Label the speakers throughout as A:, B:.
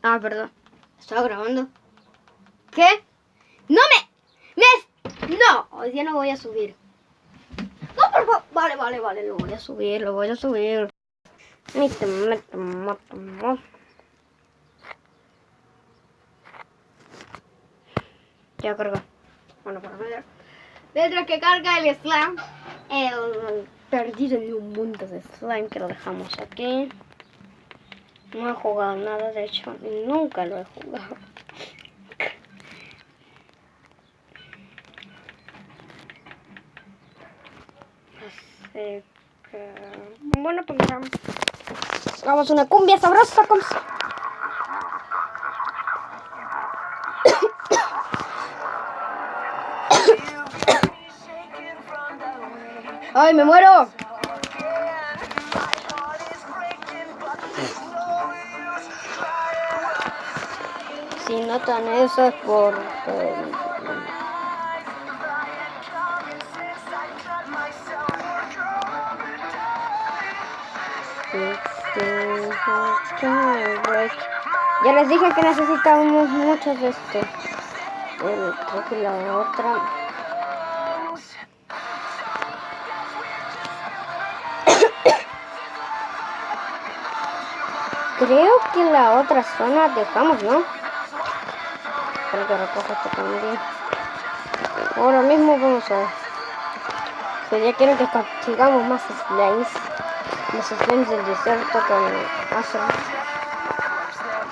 A: Ah, perdón. ¿Estaba grabando? ¿Qué? ¡No No, hoy día no voy a subir. No, por favor. Vale, lo voy a subir. Ya cargó. Bueno, para ver. Mientras que carga el slime, el perdido en un mundo de slime que lo dejamos aquí. No he jugado nada, de hecho, nunca lo he jugado. Así que... Bueno, pues hagamos una cumbia sabrosa con... ¡Ay, me muero! Si notan eso es porque... Ya les dije que necesitábamos muchos de estos. Creo que la otra... Creo que la otra zona dejamos, ¿no? Para que recoja esto también. Ahora mismo vamos a ver. Si ya quieren que consigamos más slimes. Los slimes del desierto con Azra.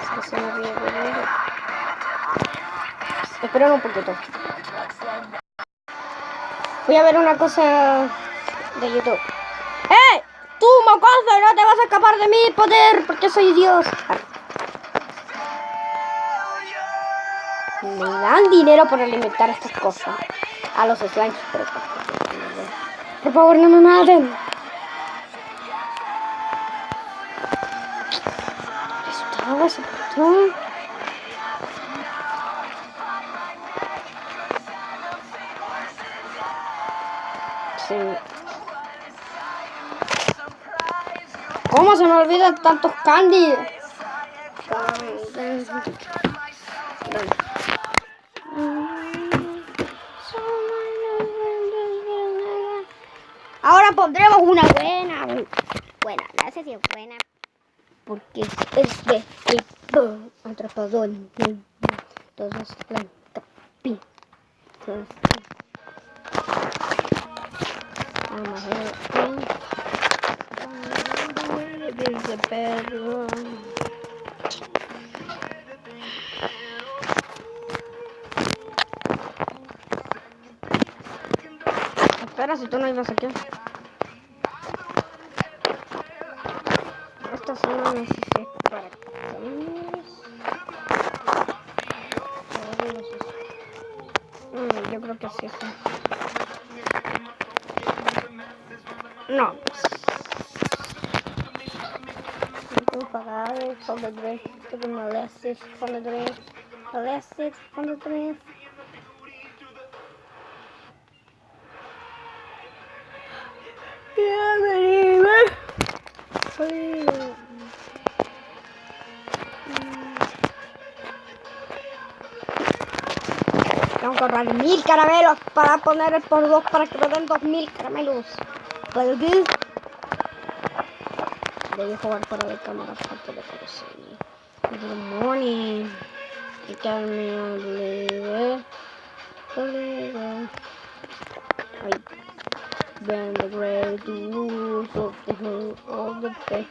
A: Es que se me olvidó de ver. Esperen un poquito. Voy a ver una cosa de YouTube. ¡Eh! ¡Tú, mocoso! ¡No te vas a escapar de mi poder! Porque soy Dios. Me dan dinero por alimentar estas cosas. A los slimes. Por favor, no me maten. Estaba ese botón. Sí. ¿Cómo se me olvidan tantos candy? Ahora pondremos una buena. Buena, no sé si es buena. Porque es de tipo atrapador. Todos blanca. Pi. Vamos a ver. Perro. Espera, si tú no ibas aquí. Esta zona no sé si es para yo creo que sí. No. From the drink to the molasses, from the drink, molasses, from the drink. Tengo que ahorrar 1000 caramelos para poner el por 2 para que me den 2000 caramelos. ¿Puedo ir? Debí jugar fuera de cámara aparte de conocer. Good morning. You got me on the I bend the great rules of the whole of the day.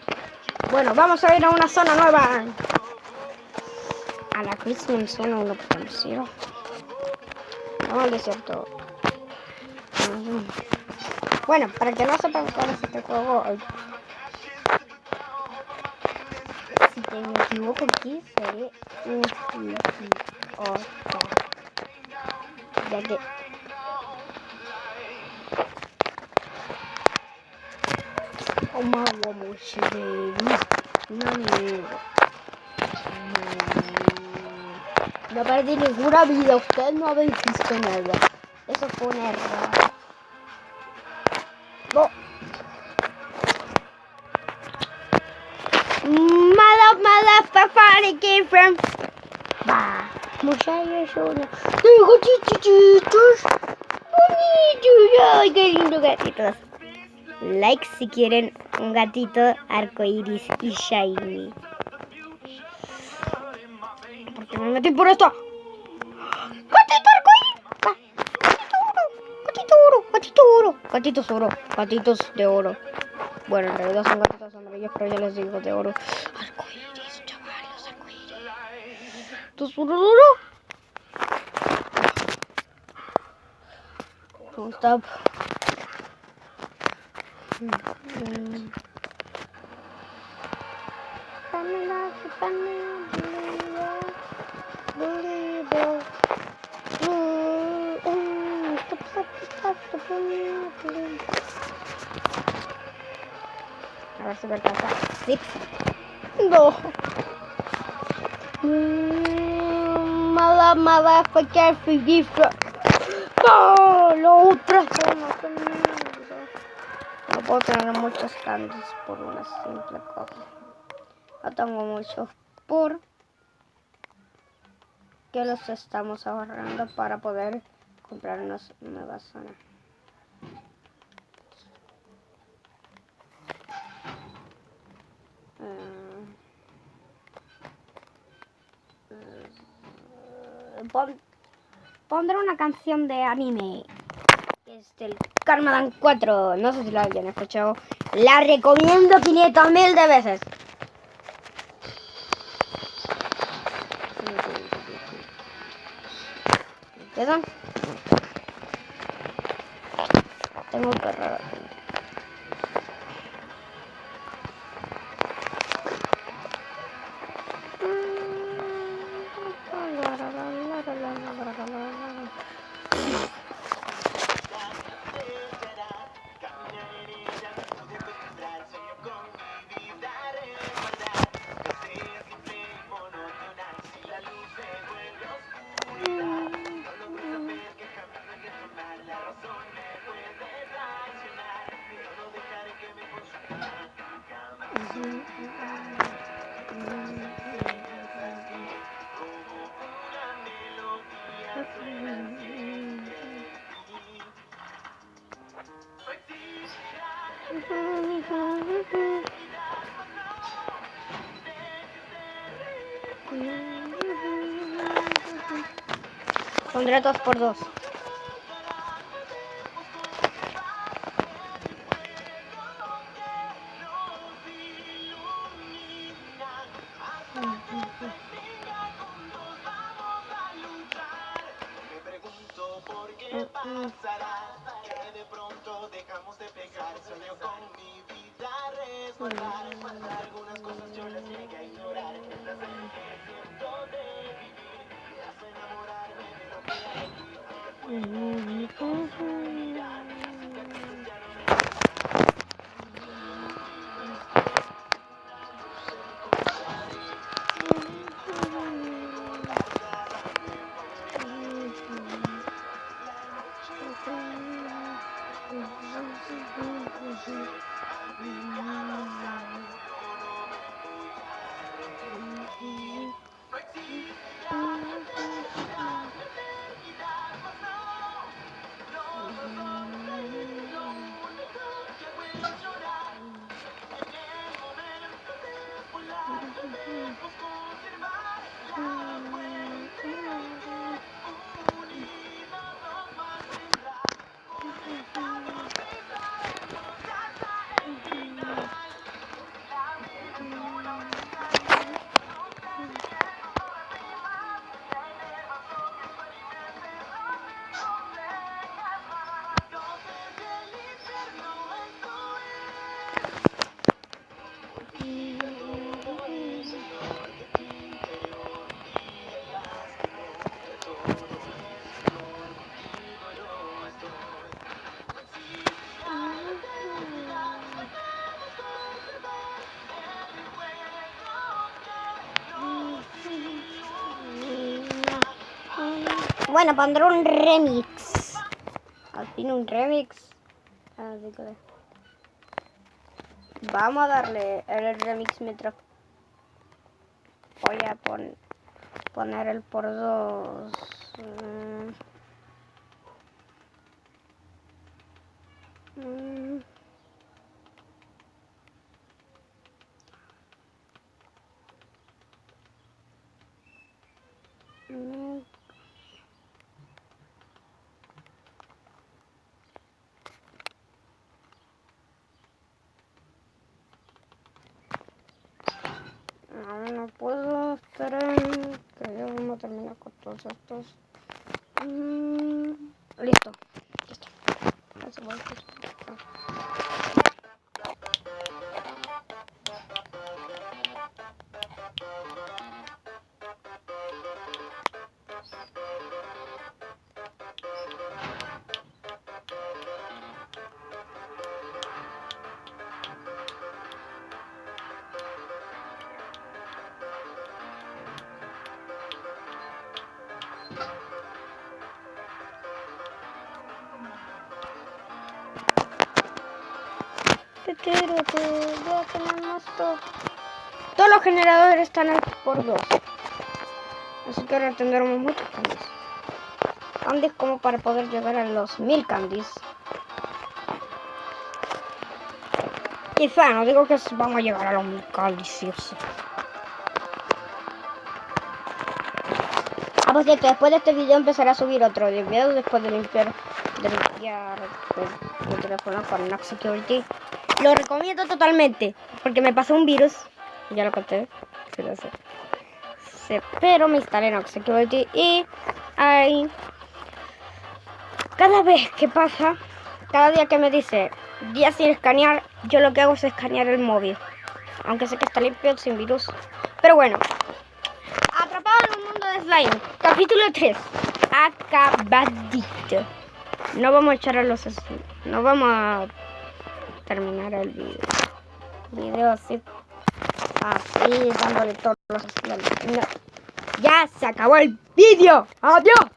A: Bueno, vamos a ir a una zona nueva. A la Christmas zona 1.0. Vamos al desierto. Bueno, para que no sepan cuál es este juego. Si me equivoco aquí, seré un ya que no perdí ninguna vida, usted no habéis visto nada. Eso fue un error. No. Motherfucker. it came from. Vamos a ir solo. ¡Tengo gatitos! ¡Bonitos! ¡Ay, qué lindo gatitos! Like si quieren un gatito arcoiris y shiny. ¿Por qué me metí por esto? ¡Gatito arcoíris! ¡Gatito oro! ¡Gatito oro! ¡Gatitos oro! ¡Gatitos de oro! Bueno, en realidad son gatitos amarillos, pero yo les digo de oro. Arcoiris, chavales, arcoiris. ¿Tus oro? Don't stop. A ver si me alcanza. Sí. No. Motherfucker, forgive. No, la otra zona. No puedo tener muchos candies por una simple cosa. No tengo muchos por que los estamos ahorrando para poder comprar una nueva zona. Pondré una canción de anime. Es del Karmadan 4. No sé si la hayan escuchado. La recomiendo 500.000 de veces. ¿Empiezan? Tengo que agarrar. Pondré 2x2.
B: De pronto dejamos de pegar, sueño con mi vida resguardar algunas cosas yo las llegué a ignorar, el placer que siento de vivir me hace enamorarme de lo que hay aquí, aunque puede mirar, cicatrices ya no me
A: Bueno, pondré un remix. Al fin un remix. Así que vamos a darle el remix mientras voy a poner el por 2. No puedo esperar que yo vamos a terminar con todos estos. Listo. Eso voy a hacer. Ya tenemos todo. Todos los generadores están al por 2. Así que ahora tendremos muchos candies. Candies como para poder llegar a los 1000 candies. Quizá, no digo que vamos a llegar a los 1000 candies, sí o sí. Por cierto, después de este video empezaré a subir otro video después de limpiar el teléfono con Nox Security. Lo recomiendo totalmente, porque me pasó un virus, ya lo conté, sí lo sé. Sí, pero me instalé Nox Security y ahí, cada vez que pasa, cada día que me dice día sin escanear, yo lo que hago es escanear el móvil, aunque sé que está limpio, sin virus. Pero bueno, atrapado en un mundo de slime, capítulo 3, acabadito. No vamos a echar a los slime, no vamos a terminar el video así, dándole todos los slime. No. Ya se acabó el vídeo. Adiós.